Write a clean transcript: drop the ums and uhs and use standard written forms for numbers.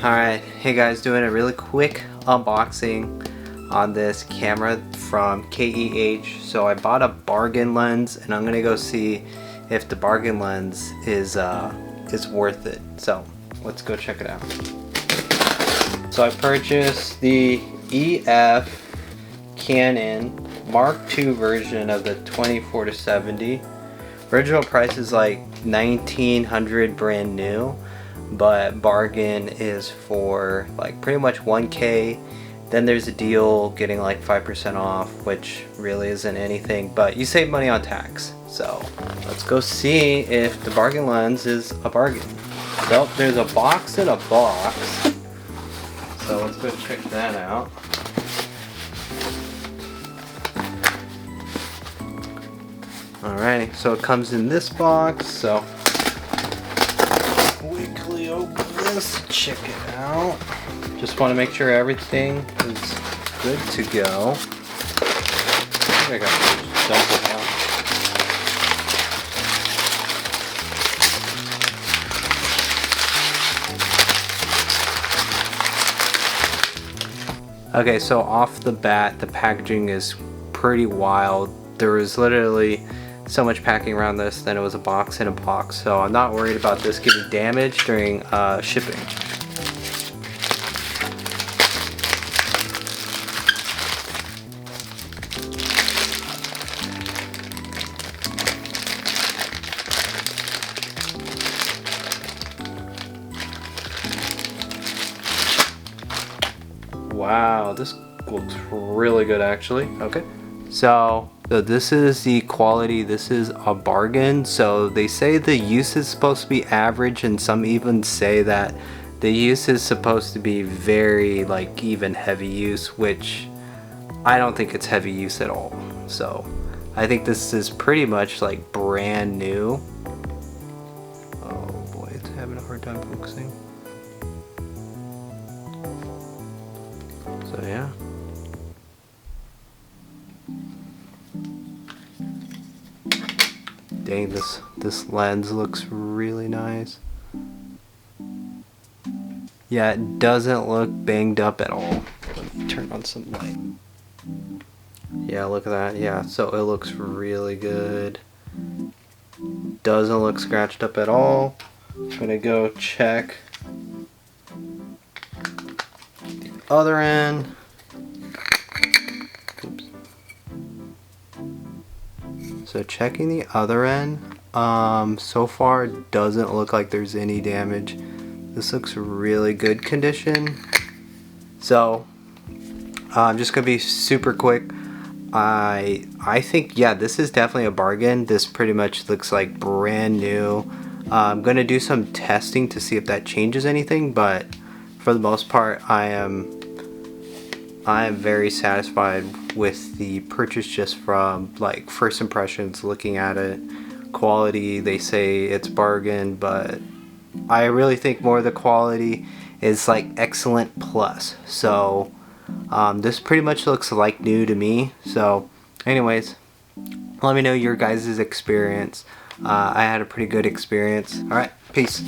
Alright, hey guys, doing a really quick unboxing on this camera from KEH. So I bought a bargain lens and I'm gonna go see if the bargain lens is worth it. So let's go check it out. So I purchased the EF Canon Mark II version of the 24-70. Original price is like $1,900 brand new, but bargain is for like pretty much 1K. Then there's a deal getting like 5% off, which really isn't anything, but you save money on tax. So let's go see if the bargain lens is a bargain. So there's a box in a box, so let's go check that out. Alrighty, so it comes in this box, so quickly open this, check it out. Just want to make sure everything is good to go. I got to dump it out. Okay, so off the bat, the packaging is pretty wild. There was literally so much packing around this, then it was a box in a box, so I'm not worried about this getting damaged during shipping. Wow, this looks really good actually. Okay, so this is the quality. This is a bargain. So they say the use is supposed to be average, and some even say that the use is supposed to be very like even heavy use, which I don't think it's heavy use at all. So I think this is pretty much like brand new. Oh boy, it's having a hard time focusing. So yeah. Dang, this lens looks really nice. Yeah, it doesn't look banged up at all. Let me turn on some light. Yeah, look at that. Yeah, so it looks really good. Doesn't look scratched up at all. I'm gonna go check the other end. Oops. So checking the other end, so far it doesn't look like there's any damage. This looks really good condition. So I'm just gonna be super quick. I think, yeah, this is definitely a bargain. This pretty much looks like brand new. I'm gonna do some testing to see if that changes anything, but for the most part I am very satisfied with the purchase just from like first impressions, looking at it. Quality, they say it's bargain, but I really think more of the quality is like excellent plus. So this pretty much looks like new to me. So anyways, let me know your guys' experience. I had a pretty good experience. Alright, peace.